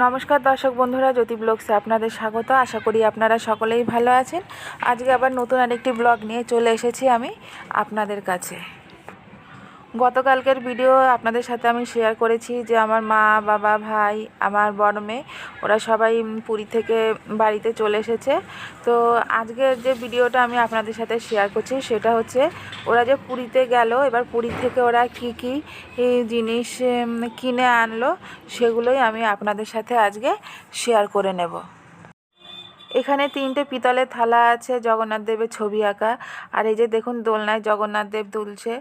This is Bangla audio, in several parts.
নমস্কার দর্শক বন্ধুরা, জ্যোতি ব্লগসে আপনাদের স্বাগত। আশা করি আপনারা সকলেই ভালো আছেন। আজকে আবার নতুন আরেকটি ব্লগ নিয়ে চলে এসেছি আমি আপনাদের কাছে। গতকালকের ভিডিও আপনাদের সাথে আমি শেয়ার করেছি যে আমার মা, বাবা, ভাই, আমার বড় মেয়ে ওরা সবাই পুরী থেকে বাড়িতে চলে এসেছে। তো আজকের যে ভিডিওটা আমি আপনাদের সাথে শেয়ার করছি সেটা হচ্ছে ওরা যে পুরীতে গেল, এবার পুরী থেকে ওরা কি কি জিনিস কিনে আনলো সেগুলোই আমি আপনাদের সাথে আজকে শেয়ার করে নেব। এখানে 3টে পিতলের থালা আছে, জগন্নাথ দেবের ছবি আঁকা। আর এই যে দেখুন, দোলনায় জগন্নাথ দেব দুলছে।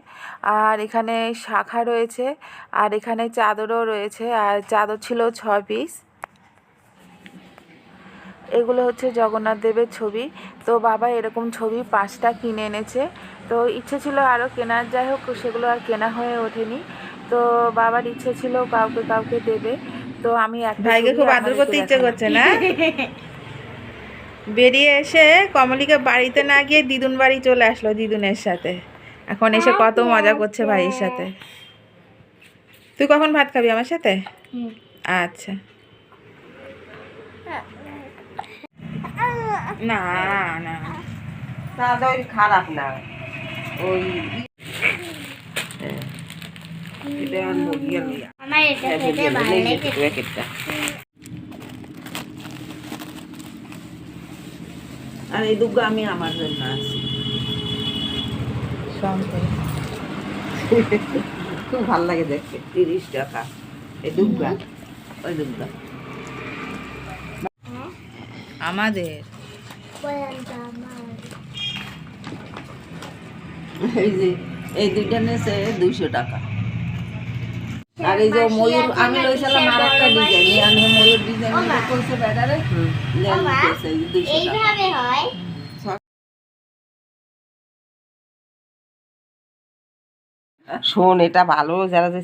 আর এখানে শাখা রয়েছে, আর এখানে চাদরও রয়েছে, আর চাদর ছিল 6 পিস। এগুলো হচ্ছে জগন্নাথ দেবের ছবি। তো বাবা এরকম ছবি 5টা কিনে এনেছে। তো ইচ্ছে ছিল আরও কেনার, যাই হোক সেগুলো আর কেনা হয়ে ওঠেনি। তো বাবার ইচ্ছে ছিল কাউকে কাউকে দেবে। তো আমি ভাইকে খুব আদর করতে ইচ্ছে করছে না? বেরিয়ে এসে কমলিকা বাড়িতে না গিয়ে দিদুন বাড়ি চলে আসলো দিদুনের সাথে। এখন এসে কত মজা করছে ভাইয়ের সাথে। তুই কখন ভাত খাবি আমার সাথে? আচ্ছা। না না দাদা ওই খারাপ না, ওই আর এই দুগ্গা আমি আমার জন্য আছি। খুব ভালো লাগে দেখতে। 30 টাকা এই দুগ্গা, ওই দুগ্গা আমাদের। এই যে এই দুইটা নেছে 200 টাকা। আর এই যে ময়ূর আমি লইছিলাম আর একটা ডিজাইন, আমি ময়ূর ডিজাইন কইছে ব্যাটারে নেন কইছে 200 টাকা। এইভাবে হয়। শোন, এটা ভালো, যারা যে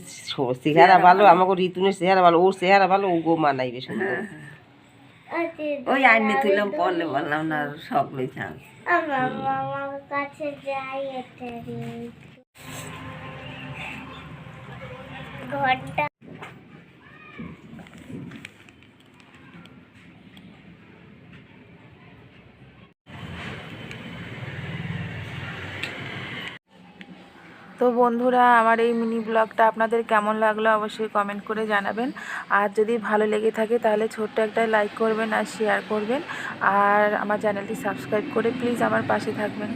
চেহারা ভালো, আমাকে ঋতুনের চেহারা ভালো, ওর চেহারা ভালো, ও গো মানাইবে সুন্দর। ওই আইনে তুইলাম পড়লে বললাম না সব লইছাম। আমার কাছে যাই এটা ঘরটা। তো বন্ধুরা, আমার এই মিনি ব্লগটা আপনাদের কেমন লাগলো অবশ্যই কমেন্ট করে জানাবেন। আর যদি ভালো লেগে থাকে তাহলে ছোট্ট একটা লাইক করবেন আর শেয়ার করবেন। আর আমার চ্যানেলটি সাবস্ক্রাইব করে প্লিজ আমার পাশে থাকবেন।